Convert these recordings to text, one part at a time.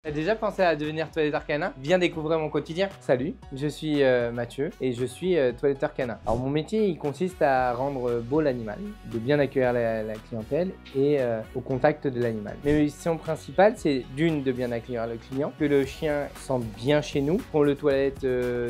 T'as déjà pensé à devenir toiletteur canin? Viens découvrir mon quotidien. Salut, je suis Mathieu et je suis toiletteur canin. Alors mon métier il consiste à rendre beau l'animal, de bien accueillir la clientèle et au contact de l'animal. Mes missions principales c'est d'une de bien accueillir le client, que le chien sente bien chez nous, qu'on le toilette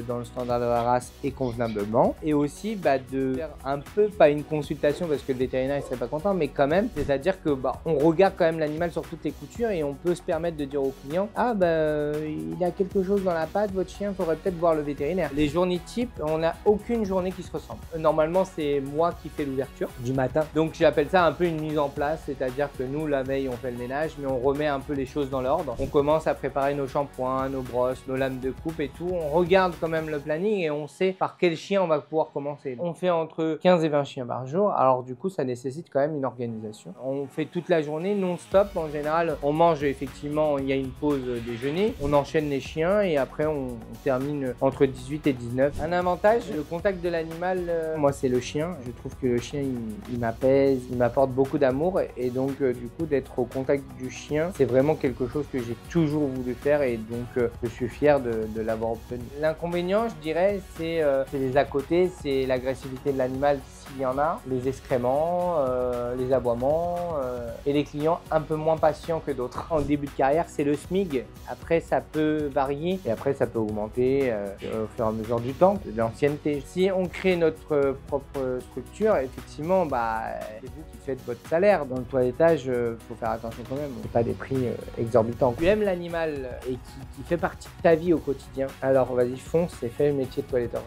dans le standard de la race et convenablement, et aussi de faire un peu, pas une consultation parce que le vétérinaire il serait pas content, mais quand même, c'est-à-dire que on regarde quand même l'animal sur toutes les coutures et on peut se permettre de dire au client il a quelque chose dans la patte, votre chien, faudrait peut-être voir le vétérinaire. Les journées types, on n'a aucune journée qui se ressemble. Normalement, c'est moi qui fais l'ouverture du matin. Donc j'appelle ça un peu une mise en place, c'est-à-dire que nous, la veille, on fait le ménage, mais on remet un peu les choses dans l'ordre. On commence à préparer nos shampoings, nos brosses, nos lames de coupe et tout. On regarde quand même le planning et on sait par quel chien on va pouvoir commencer. On fait entre 15 et 20 chiens par jour, alors du coup, ça nécessite quand même une organisation. On fait toute la journée non-stop. En général, on mange effectivement, il y a une pause déjeuner, on enchaîne les chiens et après on termine entre 18 et 19. Un avantage, le contact de l'animal, moi c'est le chien. Je trouve que le chien il m'apaise, il m'apporte beaucoup d'amour et donc du coup d'être au contact du chien, c'est vraiment quelque chose que j'ai toujours voulu faire et donc je suis fier de l'avoir obtenu. L'inconvénient, je dirais, c'est les à côté, c'est l'agressivité de l'animal s'il y en a, les excréments, les aboiements et les clients un peu moins patients que d'autres. En début de carrière, c'est le SMIG. Après, ça peut varier et après, ça peut augmenter au fur et à mesure du temps, de l'ancienneté. Si on crée notre propre structure, effectivement, c'est vous qui faites votre salaire. Dans le toilettage, il faut faire attention quand même. C'est pas des prix exorbitants. Tu aimes l'animal et qui fait partie de ta vie au quotidien, alors vas-y, fonce et fais le métier de toiletteur.